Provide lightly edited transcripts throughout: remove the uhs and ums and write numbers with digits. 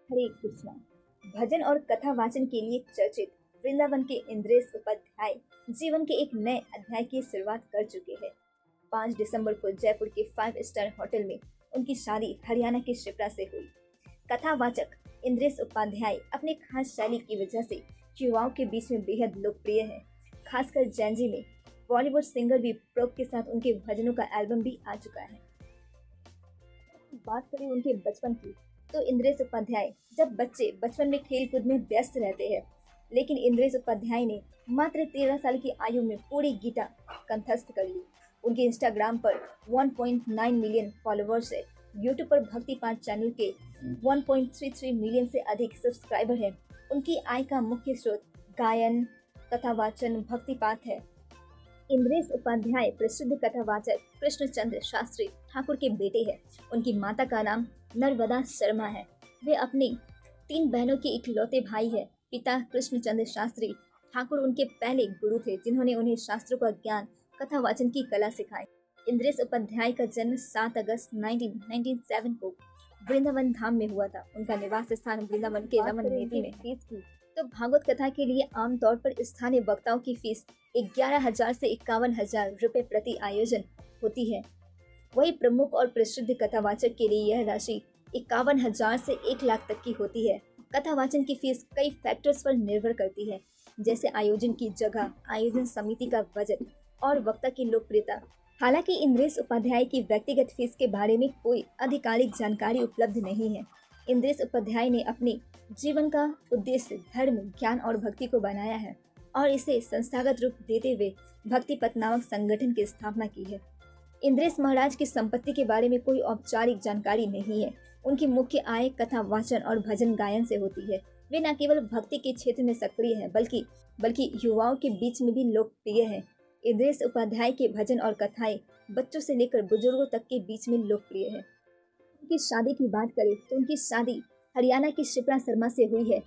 हरे कृष्णा। भजन और कथा वाचन के लिए चर्चित वृंदावन के इंद्रेश उपाध्याय जीवन के एक नए अध्याय की शुरुआत कर चुके हैं। 5 दिसंबर को जयपुर के 5 स्टार होटल में उनकी शादी हरियाणा के शिप्रा से हुई। कथावाचक इंद्रेश उपाध्याय अपने खास शैली की वजह से युवाओं के बीच में बेहद लोकप्रिय है। खासकर जैनजी में बॉलीवुड सिंगर भी प्रोप के साथ उनके भजनों का एल्बम भी आ चुका है। बात करें उनके बचपन की, तो इंद्रेश उपाध्याय जब बच्चे बचपन में खेल कूद में व्यस्त रहते हैं, लेकिन इंद्रेश उपाध्याय ने मात्र 13 साल की आयु में पूरी गीता कंठस्थ कर ली। उनके इंस्टाग्राम पर 1.9 मिलियन फॉलोअर्स है। यूट्यूब पर भक्ति पाठ चैनल के 1.33 मिलियन से अधिक सब्सक्राइबर हैं। उनकी आय का मुख्य स्रोत गायन, कथावाचन, भक्ति पाठ है। इंद्रेश उपाध्याय प्रसिद्ध कथावाचक कृष्णचंद्र शास्त्री ठाकुर के बेटे हैं। उनकी माता का नाम नर्मदा शर्मा है। वे अपनी 3 बहनों के इकलौते भाई हैं। पिता कृष्णचंद्र शास्त्री ठाकुर उनके पहले गुरु थे, जिन्होंने उन्हें शास्त्रों का ज्ञान, कथावाचन की कला सिखाई। इंद्रेश उपाध्याय का जन्म 7 अगस्त 1997 को वृंदावन धाम में हुआ था। उनका निवास स्थान वृंदावन के रमन नेति में फीस की तो भागवत कथा के लिए आमतौर पर स्थानीय वक्ताओं की फीस 11,000 से 51,000 रुपए प्रति आयोजन होती है। वही प्रमुख और प्रसिद्ध कथावाचक के लिए यह राशि 51,000 से 1 लाख तक की होती है। कथावाचन की फीस कई फैक्टर्स पर निर्भर करती है, जैसे आयोजन की जगह, आयोजन समिति का बजट और वक्ता की लोकप्रियता। हालांकि इंद्रेश उपाध्याय की व्यक्तिगत फीस के बारे में कोई आधिकारिक जानकारी उपलब्ध नहीं है। इंद्रेश उपाध्याय ने अपने जीवन का उद्देश्य धर्म, ज्ञान और भक्ति को बनाया है और इसे संस्थागत रूप देते हुए भक्ति पथ नामक संगठन की स्थापना की है। इंद्रेश महाराज की संपत्ति के बारे में कोई औपचारिक जानकारी नहीं है। उनकी मुख्य आय कथा वाचन और भजन गायन से होती है। वे न केवल भक्ति के क्षेत्र में सक्रिय हैं, बल्कि युवाओं के बीच में भी लोकप्रिय है। इंद्रेश उपाध्याय के भजन और कथाएं बच्चों से लेकर बुजुर्गों तक के बीच में लोकप्रिय है। उनकी शादी की बात करें तो उनकी शादी हरियाणा की शिप्रा शर्मा से हुई है।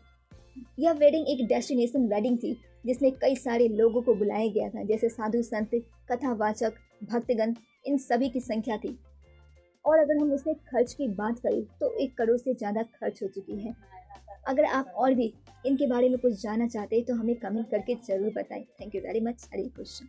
यह वेडिंग एक डेस्टिनेशन वेडिंग थी, जिसमें कई सारे लोगों को बुलाया गया था, जैसे साधु संत, कथावाचक, भक्तगण, इन सभी की संख्या थी। और अगर हम उसमें खर्च की बात करें तो 1 करोड़ से ज़्यादा खर्च हो चुकी है। अगर आप और भी इनके बारे में कुछ जानना चाहते हैं तो हमें कमेंट करके जरूर बताएं। Thank you very much. Hare Krishna.